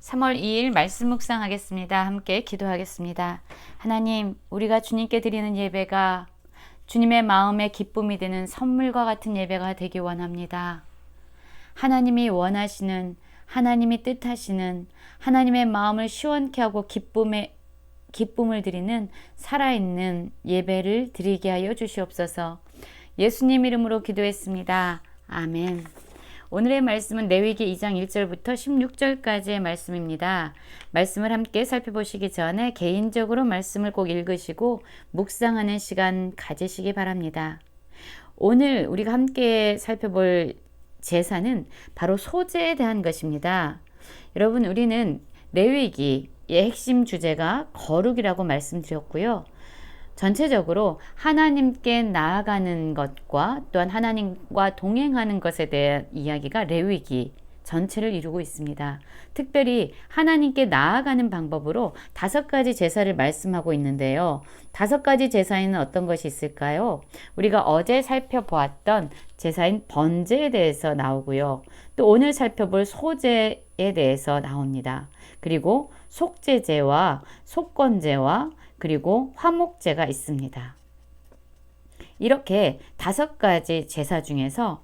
3월 2일 말씀 묵상하겠습니다. 함께 기도하겠습니다. 하나님, 우리가 주님께 드리는 예배가 주님의 마음에 기쁨이 되는 선물과 같은 예배가 되기 원합니다. 하나님이 원하시는, 하나님이 뜻하시는, 하나님의 마음을 시원케 하고 기쁨을 드리는 살아있는 예배를 드리게 하여 주시옵소서. 예수님 이름으로 기도했습니다. 아멘. 오늘의 말씀은 레위기 2장 1절부터 16절까지의 말씀입니다. 말씀을 함께 살펴보시기 전에 개인적으로 말씀을 꼭 읽으시고 묵상하는 시간 가지시기 바랍니다. 오늘 우리가 함께 살펴볼 제사는 바로 소제에 대한 것입니다. 여러분, 우리는 레위기의 핵심 주제가 거룩이라고 말씀드렸고요. 전체적으로 하나님께 나아가는 것과 또한 하나님과 동행하는 것에 대한 이야기가 레위기 전체를 이루고 있습니다. 특별히 하나님께 나아가는 방법으로 5가지 제사를 말씀하고 있는데요. 5가지 제사에는 어떤 것이 있을까요? 우리가 어제 살펴보았던 제사인 번제에 대해서 나오고요. 또 오늘 살펴볼 소제에 대해서 나옵니다. 그리고 속죄제와 속건제와 그리고 화목제가 있습니다. 이렇게 5가지 제사 중에서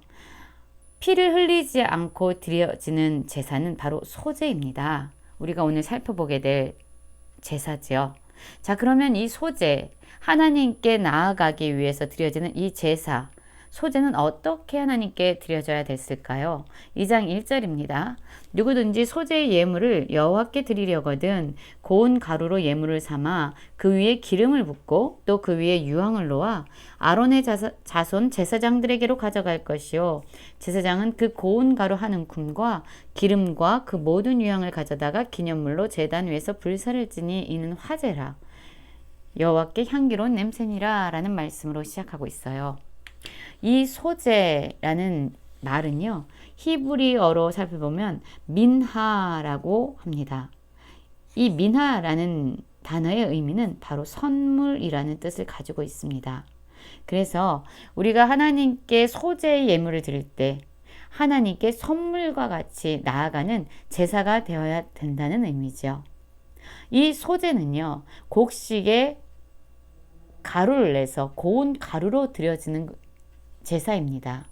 피를 흘리지 않고 드려지는 제사는 바로 소제입니다. 우리가 오늘 살펴보게 될 제사지요. 자, 그러면 이 소제, 하나님께 나아가기 위해서 드려지는 이 제사, 소제는 어떻게 하나님께 드려져야 됐을까요? 2장 1절입니다. 누구든지 소제의 예물을 여호와께 드리려거든 고운 가루로 예물을 삼아 그 위에 기름을 붓고 또 그 위에 유황을 놓아 아론의 자손 제사장들에게로 가져갈 것이요 제사장은 그 고운 가루 한 움큼과 기름과 그 모든 유황을 가져다가 기념물로 제단 위에서 불사를 지니 이는 화제라 여호와께 향기로운 냄새니라 라는 말씀으로 시작하고 있어요. 이 소제라는 말은요, 히브리어로 살펴보면 민하라고 합니다. 이 민하라는 단어의 의미는 바로 선물이라는 뜻을 가지고 있습니다. 그래서 우리가 하나님께 소제의 예물을 드릴 때 하나님께 선물과 같이 나아가는 제사가 되어야 된다는 의미죠. 이 소제는요, 곡식에 가루를 내서 고운 가루로 드려지는 제사입니다.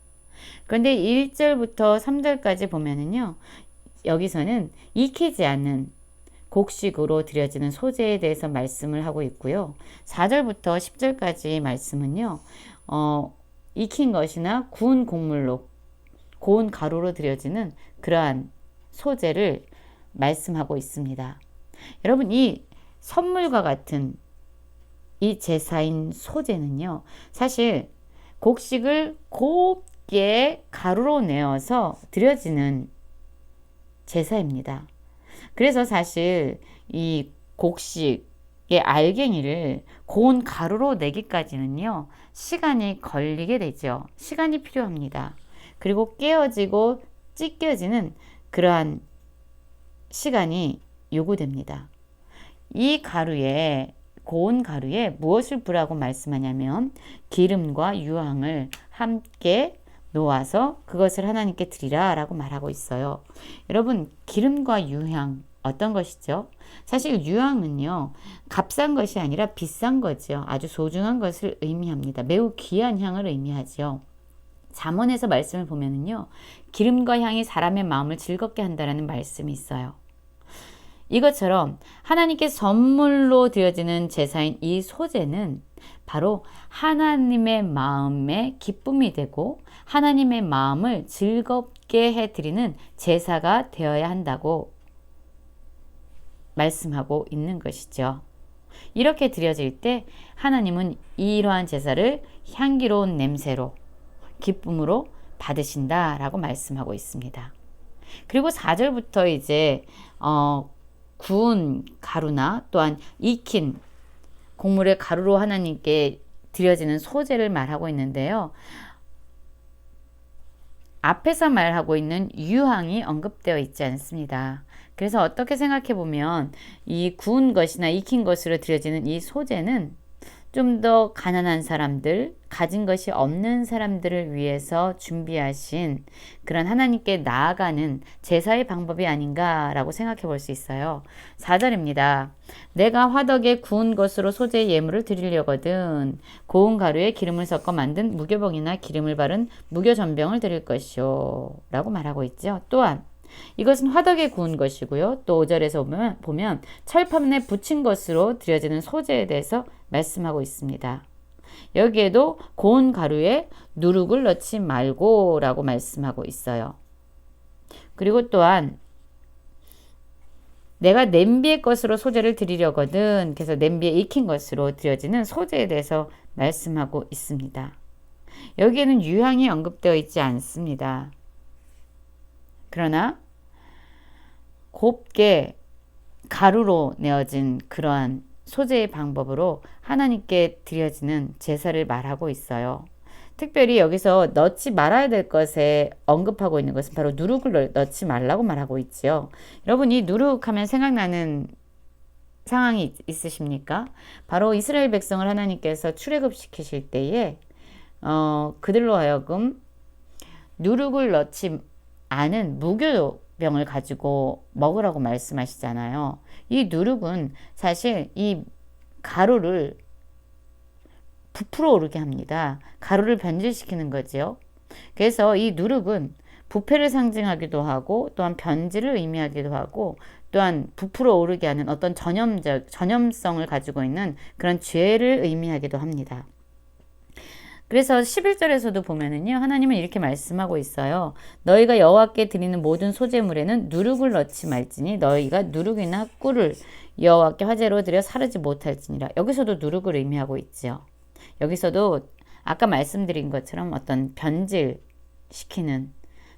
그런데 1절부터 3절까지 보면은요, 여기서는 익히지 않은 곡식으로 드려지는 소제에 대해서 말씀을 하고 있고요. 4절부터 10절까지 말씀은요, 익힌 것이나 구운 곡물로, 고운 가루로 드려지는 그러한 소제를 말씀하고 있습니다. 여러분, 이 선물과 같은 이 제사인 소제는요, 사실 곡식을 곱게 가루로 내어서 드려지는 제사입니다. 그래서 사실 이 곡식의 알갱이를 고운 가루로 내기까지는요, 시간이 걸리게 되죠. 시간이 필요합니다. 그리고 깨어지고 찢겨지는 그러한 시간이 요구됩니다. 이 가루에 고운 가루에 무엇을 부라고 말씀하냐면 기름과 유황을 함께 놓아서 그것을 하나님께 드리라 라고 말하고 있어요. 여러분, 기름과 유황 어떤 것이죠? 사실 유황은요, 값싼 것이 아니라 비싼 거죠. 아주 소중한 것을 의미합니다. 매우 귀한 향을 의미하죠. 잠언에서 말씀을 보면은요, 기름과 향이 사람의 마음을 즐겁게 한다라는 말씀이 있어요. 이것처럼 하나님께 선물로 드려지는 제사인 이 소제는 바로 하나님의 마음에 기쁨이 되고 하나님의 마음을 즐겁게 해드리는 제사가 되어야 한다고 말씀하고 있는 것이죠. 이렇게 드려질 때 하나님은 이러한 제사를 향기로운 냄새로 기쁨으로 받으신다라고 말씀하고 있습니다. 그리고 4절부터 이제 구운 가루나 또한 익힌 곡물의 가루로 하나님께 드려지는 소제를 말하고 있는데요. 앞에서 말하고 있는 유황이 언급되어 있지 않습니다. 그래서 어떻게 생각해 보면 이 구운 것이나 익힌 것으로 드려지는 이 소제는 좀 더 가난한 사람들, 가진 것이 없는 사람들을 위해서 준비하신 그런 하나님께 나아가는 제사의 방법이 아닌가라고 생각해 볼 수 있어요. 4절입니다. 내가 화덕에 구운 것으로 소재의 예물을 드리려거든 고운 가루에 기름을 섞어 만든 무교병이나 기름을 바른 무교전병을 드릴 것이요 라고 말하고 있죠. 또한 이것은 화덕에 구운 것이고요. 또 5절에서 보면 철판에 붙인 것으로 드려지는 소재에 대해서 말씀하고 있습니다. 여기에도 고운 가루에 누룩을 넣지 말고 라고 말씀하고 있어요. 그리고 또한 내가 냄비의 것으로 소재를 드리려거든 그래서 냄비에 익힌 것으로 드려지는 소재에 대해서 말씀하고 있습니다. 여기에는 유향이 언급되어 있지 않습니다. 그러나 곱게 가루로 내어진 그러한 소재의 방법으로 하나님께 드려지는 제사를 말하고 있어요. 특별히 여기서 넣지 말아야 될 것에 언급하고 있는 것은 바로 누룩을 넣지 말라고 말하고 있지요. 여러분 이 누룩하면 생각나는 상황이 있으십니까? 바로 이스라엘 백성을 하나님께서 출애굽시키실 때에 그들로 하여금 누룩을 넣지 않은 무교병을 가지고 먹으라고 말씀하시잖아요. 이 누룩은 사실 이 가루를 부풀어 오르게 합니다. 가루를 변질시키는 거지요. 그래서 이 누룩은 부패를 상징하기도 하고 또한 변질을 의미하기도 하고 또한 부풀어 오르게 하는 어떤 전염성을 가지고 있는 그런 죄를 의미하기도 합니다. 그래서 11절에서도 보면은요, 하나님은 이렇게 말씀하고 있어요. 너희가 여호와께 드리는 모든 소재물에는 누룩을 넣지 말지니 너희가 누룩이나 꿀을 여호와께 화제로 드려 사르지 못할지니라. 여기서도 누룩을 의미하고 있죠. 여기서도 아까 말씀드린 것처럼 어떤 변질시키는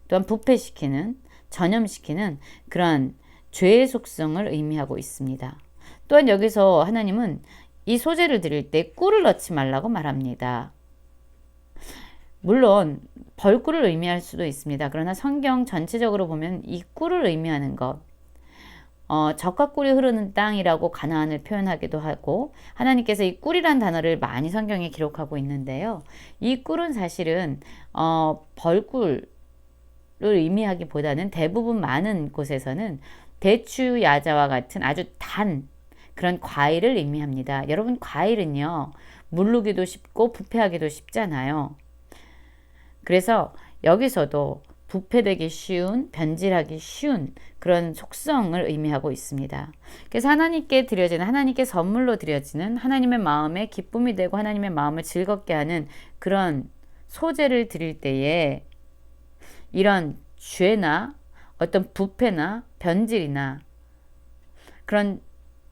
또한 부패시키는 전염시키는 그런 죄의 속성을 의미하고 있습니다. 또한 여기서 하나님은 이 소재를 드릴 때 꿀을 넣지 말라고 말합니다. 물론 벌꿀을 의미할 수도 있습니다. 그러나 성경 전체적으로 보면 이 꿀을 의미하는 것, 젖과 꿀이 흐르는 땅이라고 가나안을 표현하기도 하고 하나님께서 이 꿀이란 단어를 많이 성경에 기록하고 있는데요. 이 꿀은 사실은 벌꿀을 의미하기보다는 대부분 많은 곳에서는 대추, 야자와 같은 아주 단 그런 과일을 의미합니다. 여러분 과일은요 물르기도 쉽고 부패하기도 쉽잖아요. 그래서 여기서도 부패되기 쉬운, 변질하기 쉬운 그런 속성을 의미하고 있습니다. 그래서 하나님께 드려지는, 하나님께 선물로 드려지는 하나님의 마음에 기쁨이 되고 하나님의 마음을 즐겁게 하는 그런 소재를 드릴 때에 이런 죄나 어떤 부패나 변질이나 그런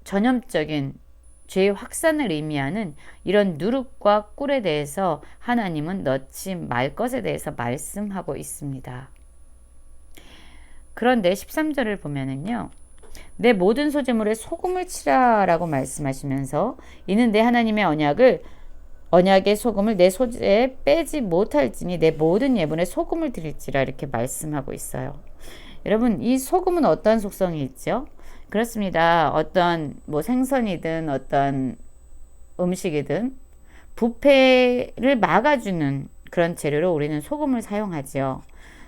전염적인 죄의 확산을 의미하는 이런 누룩과 꿀에 대해서 하나님은 넣지 말 것에 대해서 말씀하고 있습니다. 그런데 13절을 보면은요. 내 모든 소재물에 소금을 치라라고 말씀하시면서 이는 내 하나님의 언약의 소금을 내 소재에 빼지 못할지니 내 모든 예물에 소금을 드릴지라 이렇게 말씀하고 있어요. 여러분 이 소금은 어떤 속성이 있죠? 그렇습니다. 어떤 생선이든 어떤 음식이든 부패를 막아주는 그런 재료로 우리는 소금을 사용하지요.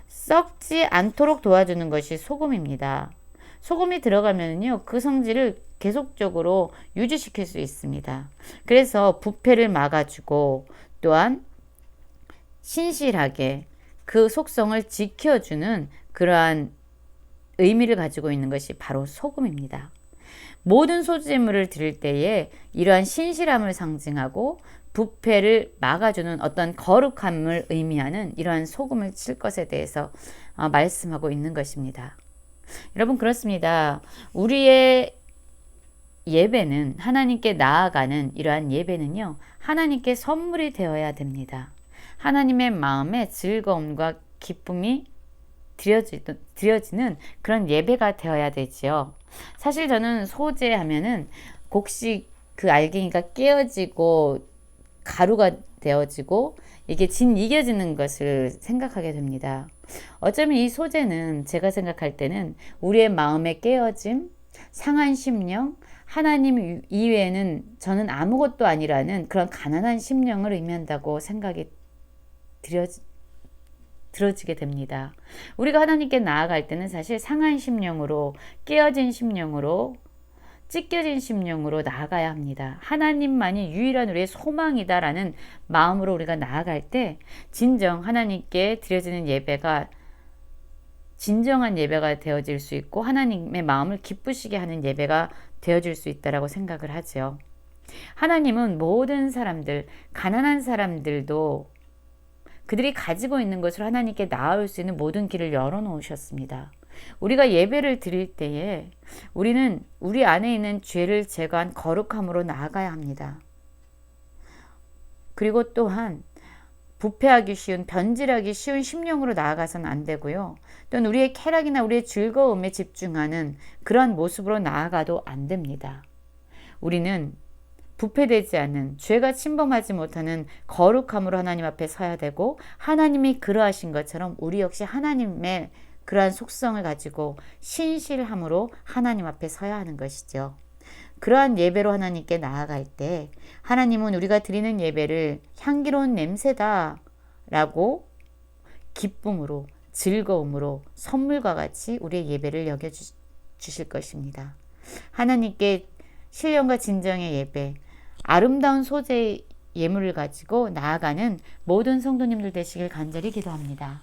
썩지 않도록 도와주는 것이 소금입니다. 소금이 들어가면요 그 성질을 계속적으로 유지시킬 수 있습니다. 그래서 부패를 막아주고 또한 신실하게 그 속성을 지켜주는 그러한 의미를 가지고 있는 것이 바로 소금입니다. 모든 소재물을 드릴 때에 이러한 신실함을 상징하고 부패를 막아주는 어떤 거룩함을 의미하는 이러한 소금을 칠 것에 대해서 말씀하고 있는 것입니다. 여러분 그렇습니다. 우리의 예배는 하나님께 나아가는 이러한 예배는요. 하나님께 선물이 되어야 됩니다. 하나님의 마음에 즐거움과 기쁨이 드려지는 그런 예배가 되어야 되지요. 사실 저는 소재 하면은 곡식 그 알갱이가 깨어지고 가루가 되어지고 이게 이겨지는 것을 생각하게 됩니다. 어쩌면 이 소재는 제가 생각할 때는 우리의 마음의 깨어짐, 상한 심령, 하나님 이외에는 저는 아무것도 아니라는 그런 가난한 심령을 의미한다고 생각이 들어지게 됩니다. 우리가 하나님께 나아갈 때는 사실 상한 심령으로, 깨어진 심령으로, 찢겨진 심령으로 나아가야 합니다. 하나님만이 유일한 우리의 소망이다라는 마음으로 우리가 나아갈 때 진정 하나님께 드려지는 예배가 진정한 예배가 되어질 수 있고 하나님의 마음을 기쁘시게 하는 예배가 되어질 수 있다라고 생각을 하죠. 하나님은 모든 사람들, 가난한 사람들도 그들이 가지고 있는 것으로 하나님께 나아올 수 있는 모든 길을 열어놓으셨습니다. 우리가 예배를 드릴 때에 우리는 우리 안에 있는 죄를 제거한 거룩함으로 나아가야 합니다. 그리고 또한 부패하기 쉬운, 변질하기 쉬운 심령으로 나아가서는 안 되고요. 또는 우리의 쾌락이나 우리의 즐거움에 집중하는 그런 모습으로 나아가도 안 됩니다. 우리는 부패되지 않은, 죄가 침범하지 못하는 거룩함으로 하나님 앞에 서야 되고, 하나님이 그러하신 것처럼 우리 역시 하나님의 그러한 속성을 가지고 신실함으로 하나님 앞에 서야 하는 것이죠. 그러한 예배로 하나님께 나아갈 때 하나님은 우리가 드리는 예배를 향기로운 냄새다 라고 기쁨으로, 즐거움으로, 선물과 같이 우리의 예배를 여겨주실 것입니다. 하나님께 신령과 진정의 예배, 아름다운 소재의 예물을 가지고 나아가는 모든 성도님들 되시길 간절히 기도합니다.